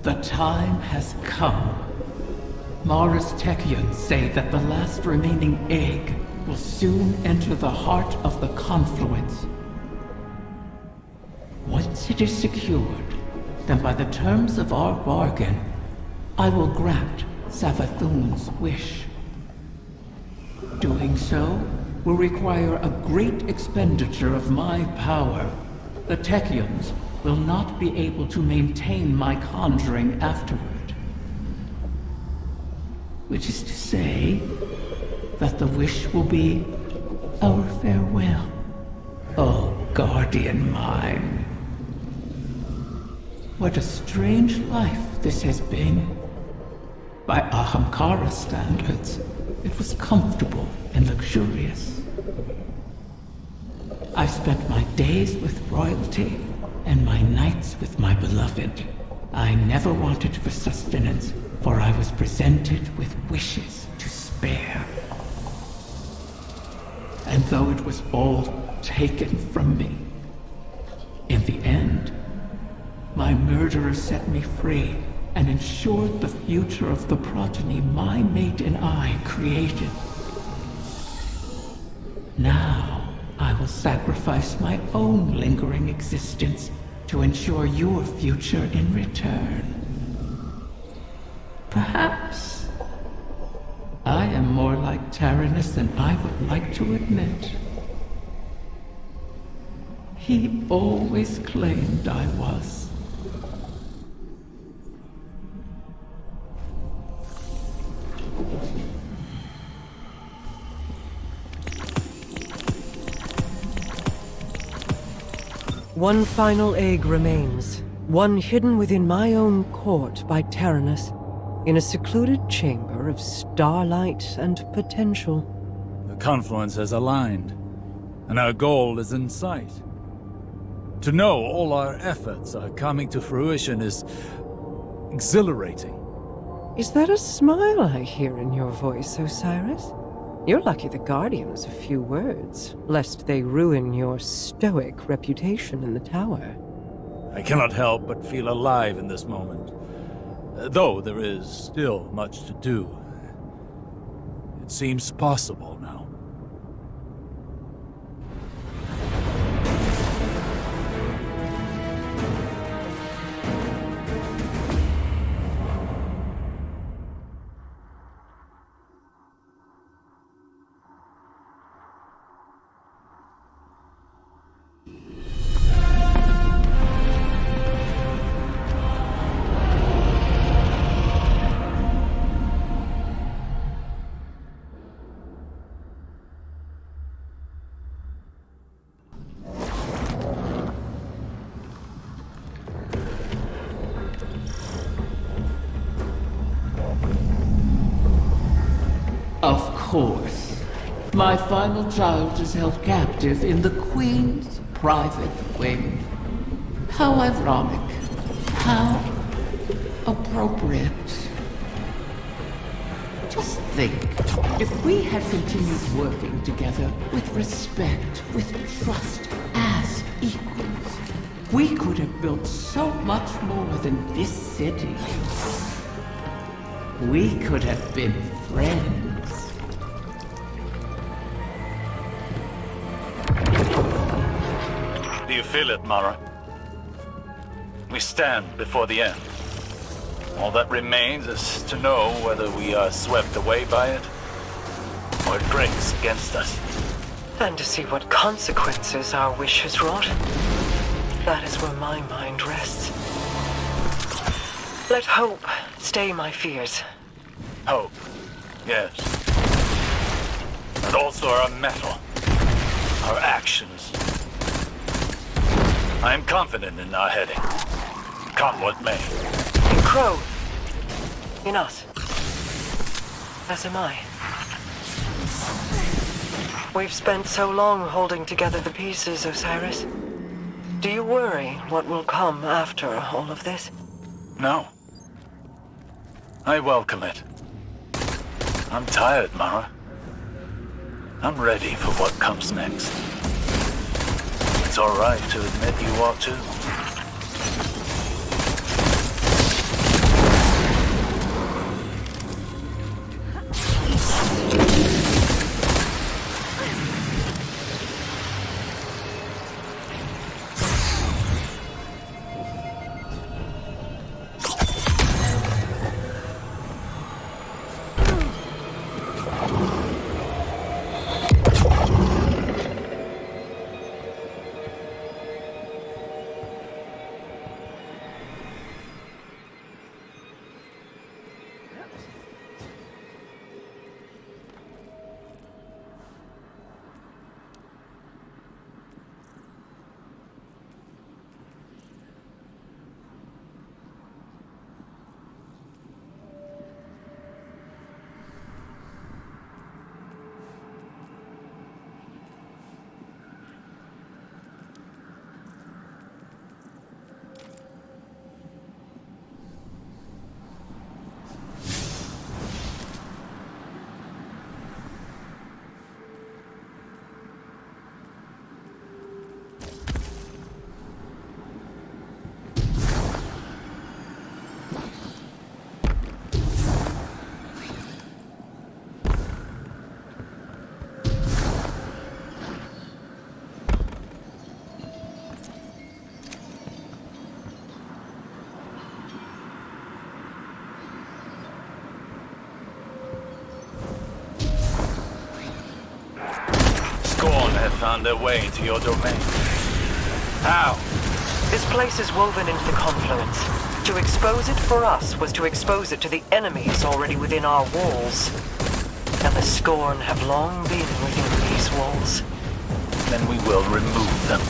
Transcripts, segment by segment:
The time has come. Mara's Techians say that the last remaining egg will soon enter the heart of the confluence. Once it is secured, then by the terms of our bargain, I will grant Savathun's wish. Doing so will require a great expenditure of my power. The Techians will not be able to maintain my conjuring afterward. Which is to say, that the wish will be our farewell. Oh, guardian mine. What a strange life this has been. By Ahamkara standards, it was comfortable and luxurious. I spent my days with royalty and my nights with my beloved. I never wanted for sustenance, for I was presented with wishes to spare. And though it was all taken from me, in the end, my murderer set me free and ensured the future of the progeny my mate and I created. Now, I will sacrifice my own lingering existence to ensure your future in return. Perhaps I am more like Tyrannus than I would like to admit. He always claimed I was. One final egg remains, one hidden within my own court by Tyrannus, in a secluded chamber of starlight and potential. The confluence has aligned, and our goal is in sight. To know all our efforts are coming to fruition is exhilarating. Is that a smile I hear in your voice, Osiris? You're lucky the Guardian has a few words, lest they ruin your stoic reputation in the tower. I cannot help but feel alive in this moment. Though there is still much to do. It seems possible now. Of course. My final child is held captive in the Queen's private wing. How ironic. How appropriate. Just think, if we had continued working together with respect, with trust, as equals, we could have built so much more than this city. We could have been friends. Do you feel it, Mara? We stand before the end. All that remains is to know whether we are swept away by it, or it breaks against us. And to see what consequences our wish has wrought. That is where my mind rests. Let hope stay my fears. Hope, yes. And also our mettle, our actions. I am confident in our heading. Come what may. In Crow. In us. As am I. We've spent so long holding together the pieces, Osiris. Do you worry what will come after all of this? No. I welcome it. I'm tired, Mara. I'm ready for what comes next. It's all right to admit you are too. found their way into your domain. How? This place is woven into the confluence. To expose it for us was to expose it to the enemies already within our walls. And the Scorn have long been within these walls. Then we will remove them.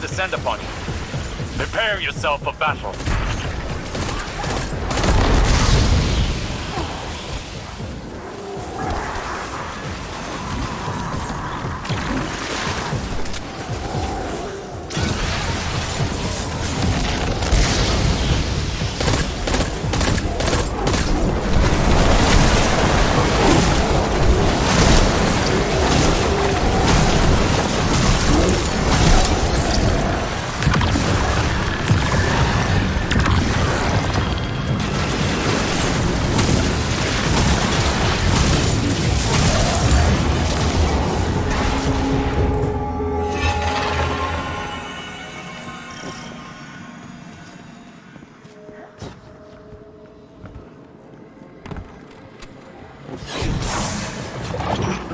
Descend upon you. Prepare yourself for battle.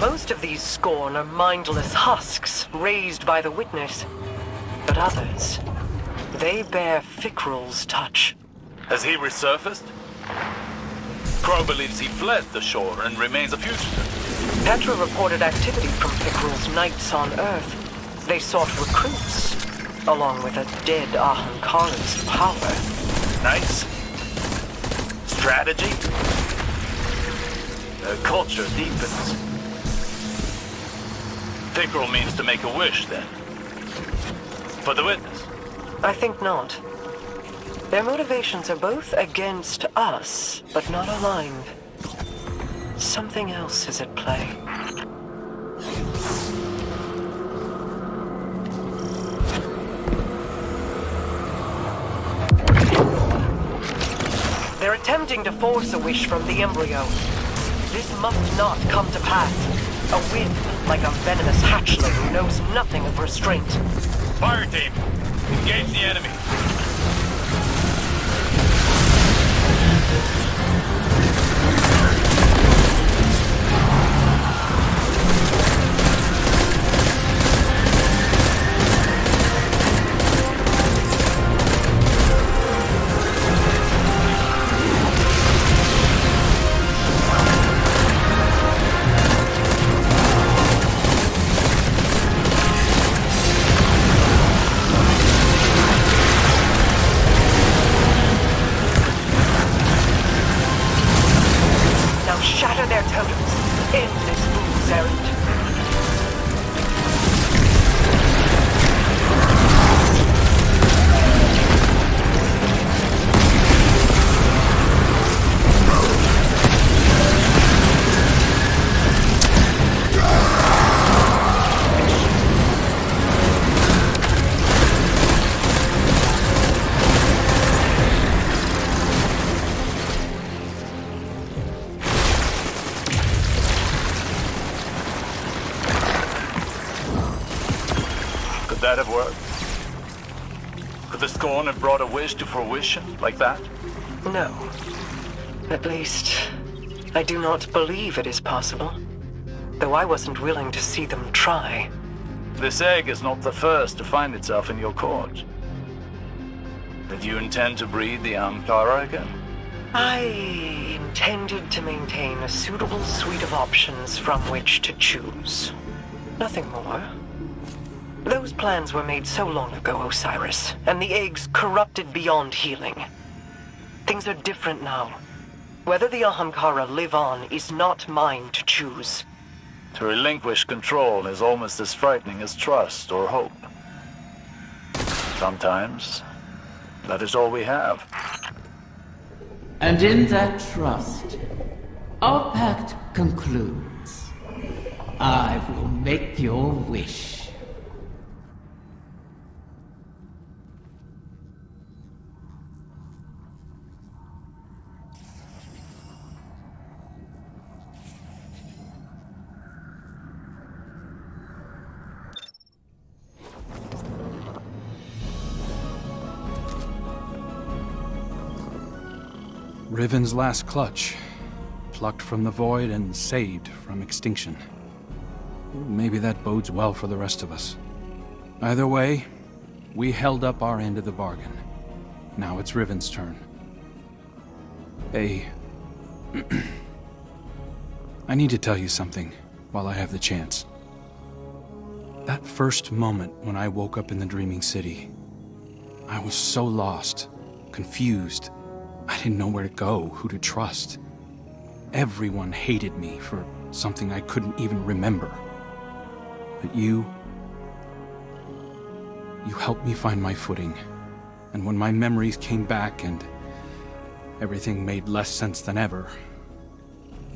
Most of these Scorn are mindless husks raised by the Witness. But others, they bear Fickrul's touch. Has he resurfaced? Crow believes he fled the shore and remains a fugitive. Petra reported activity from Fickrul's knights on Earth. They sought recruits, along with a dead Ahamkara's power. Knights? Strategy? Their culture deepens. Fickrul means to make a wish, then. For the Witness? I think not. Their motivations are both against us, but not aligned. Something else is at play. They're attempting to force a wish from the embryo. This must not come to pass. A wind, like a venomous hatchling who knows nothing of restraint. Fire team, engage the enemy. errand. That have worked? Could the Scorn have brought a wish to fruition like that? No. At least, I do not believe it is possible. Though I wasn't willing to see them try. This egg is not the first to find itself in your court. Did you intend to breed the Ahamkara again? I intended to maintain a suitable suite of options from which to choose. Nothing more. Those plans were made so long ago, Osiris, and the eggs corrupted beyond healing. Things are different now. Whether the Ahamkara live on is not mine to choose. To relinquish control is almost as frightening as trust or hope. Sometimes, that is all we have. And in that trust, our pact concludes. I will make your wish. Riven's last clutch, plucked from the void and saved from extinction. Maybe that bodes well for the rest of us. Either way, we held up our end of the bargain. Now it's Riven's turn. Hey, I need to tell you something while I have the chance. That first moment when I woke up in the Dreaming City, I was so lost, confused. I didn't know where to go, who to trust. Everyone hated me for something I couldn't even remember. But you helped me find my footing. And when my memories came back and everything made less sense than ever,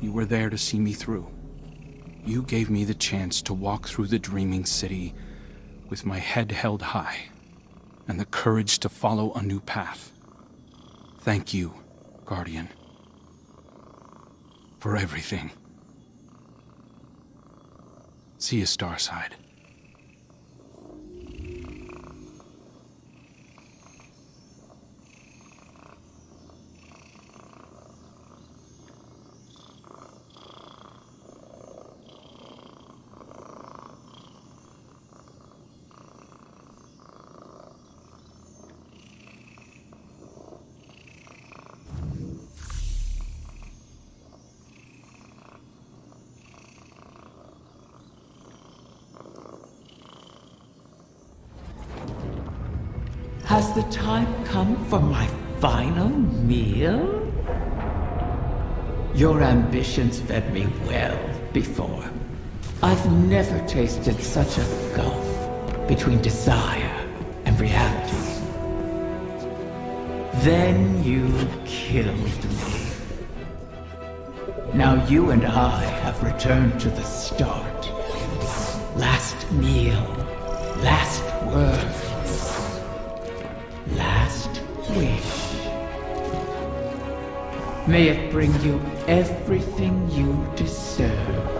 you were there to see me through. You gave me the chance to walk through the Dreaming City with my head held high and the courage to follow a new path. Thank you, Guardian, for everything. See you, Starside. Has the time come for my final meal? Your ambitions fed me well before. I've never tasted such a gulf between desire and reality. Then you killed me. Now you and I have returned to the start. Last meal, last word. Last wish. May it bring you everything you deserve.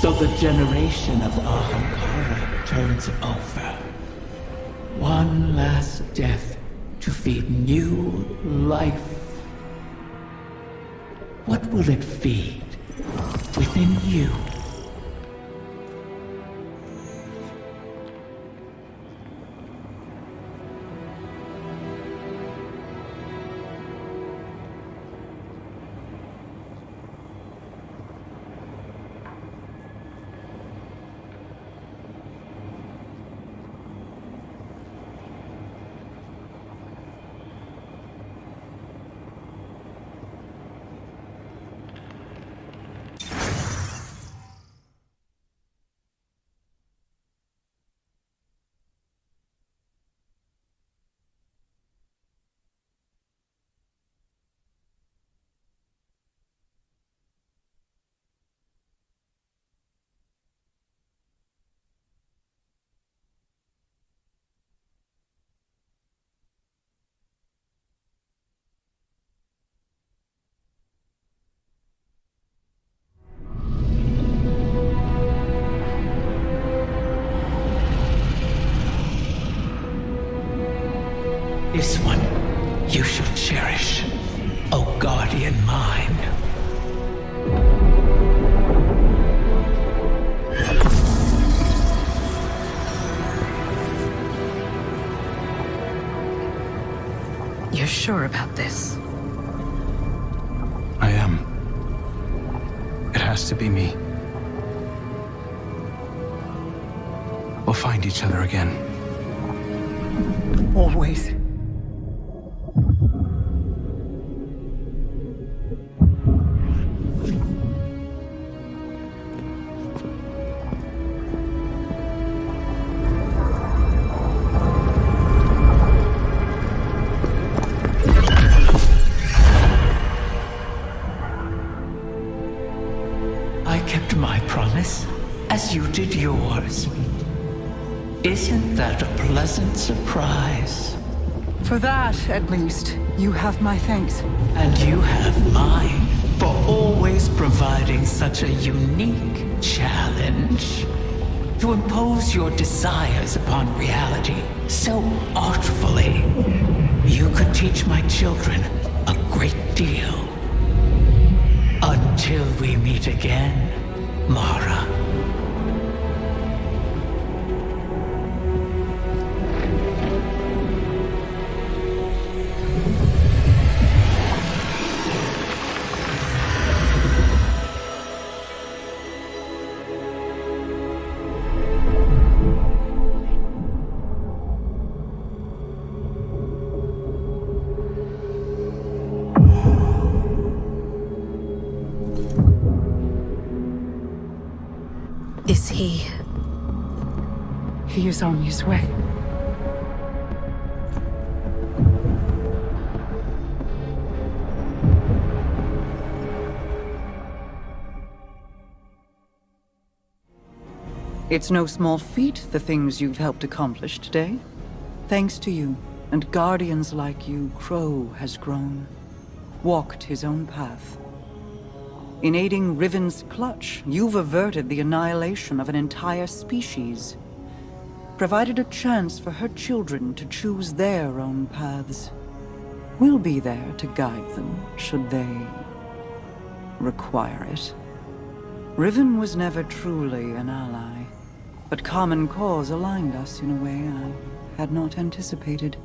So the generation of Ahamkara turns over. One last death to feed new life What will it feed within you? This one you should cherish, O guardian mine. You're sure about this? I am. It has to be me. We'll find each other again. Always. I kept my promise, as you did yours. Isn't that a pleasant surprise? For that, at least, you have my thanks. And you have mine for always providing such a unique challenge. To impose your desires upon reality so artfully. You could teach my children a great deal. Until we meet again, Mara. Is he? He is on his way. It's no small feat, the things you've helped accomplish today. Thanks to you, and guardians like you, Crow has grown. Walked his own path. In aiding Riven's clutch, you've averted the annihilation of an entire species. Provided a chance for her children to choose their own paths. We'll be there to guide them, should they require it. Riven was never truly an ally, but common cause aligned us in a way I had not anticipated.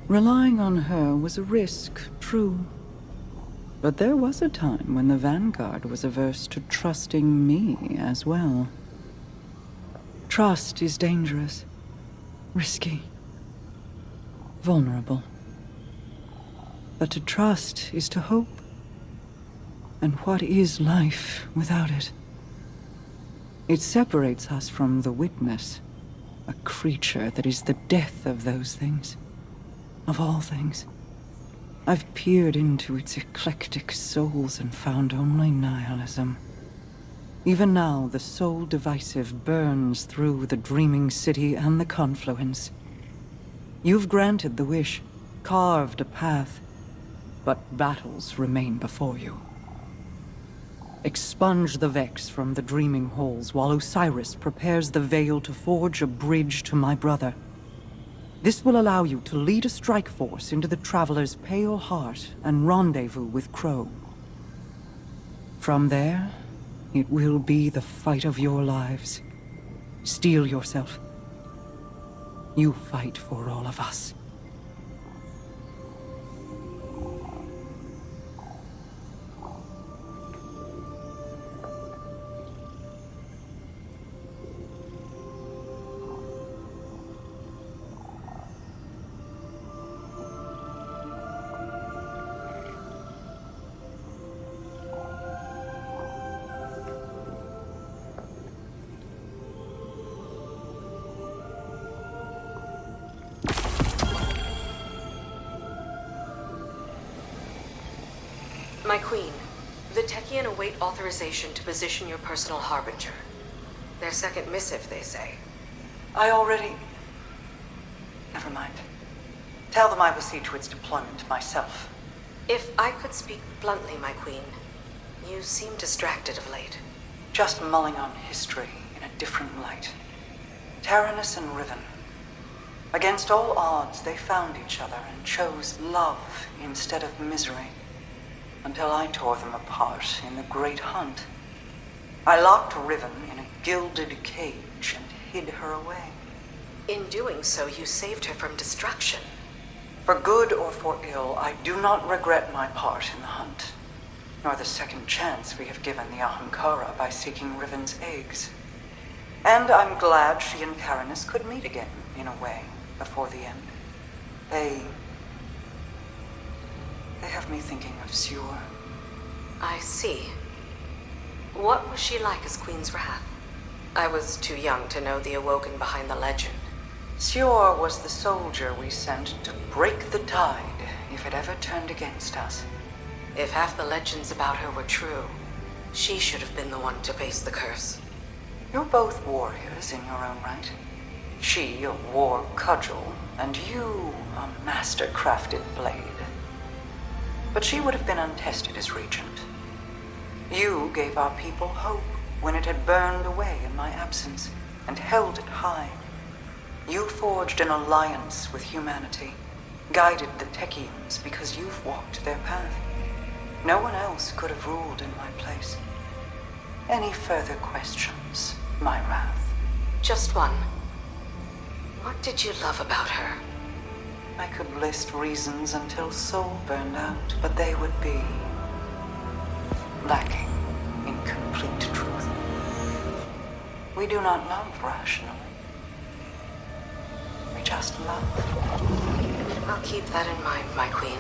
Relying on her was a risk, true. But there was a time when the Vanguard was averse to trusting me as well. Trust is dangerous, risky, vulnerable. But to trust is to hope. And what is life without it? It separates us from the witness, a creature that is the death of those things, of all things. I've peered into its eclectic souls and found only nihilism. Even now, the soul divisive burns through the dreaming city and the confluence. You've granted the wish, carved a path, but battles remain before you. Expunge the Vex from the dreaming halls while Osiris prepares the veil to forge a bridge to my brother. This will allow you to lead a strike force into the Traveler's pale heart and rendezvous with Crow. From there, it will be the fight of your lives. Steel yourself. You fight for all of us. My queen, the Techian await authorization to position your personal harbinger. Their second missive, they say. I already... Never mind. Tell them I will see to its deployment myself. If I could speak bluntly, my queen, you seem distracted of late. Just mulling on history in a different light. Taranis and Riven. Against all odds, they found each other and chose love instead of misery. Until I tore them apart in the Great Hunt. I locked Riven in a gilded cage and hid her away. In doing so, you saved her from destruction. For good or for ill, I do not regret my part in the hunt, nor the second chance we have given the Ahamkara by seeking Riven's eggs. And I'm glad she and Taranis could meet again, in a way, before the end. They have me thinking of Xivu. I see. What was she like as Queen's Wrath? I was too young to know the Awoken behind the legend. Xivu was the soldier we sent to break the tide if it ever turned against us. If half the legends about her were true, she should have been the one to face the curse. You're both warriors in your own right. She a war cudgel, and you a master-crafted blade. But she would have been untested as regent. You gave our people hope when it had burned away in my absence, and held it high. You forged an alliance with humanity, guided the Techians because you've walked their path. No one else could have ruled in my place. Any further questions, my wrath? Just one. What did you love about her? I could list reasons until soul burned out, but they would be lacking in complete truth. We do not love rationally. We just love. I'll keep that in mind, my queen.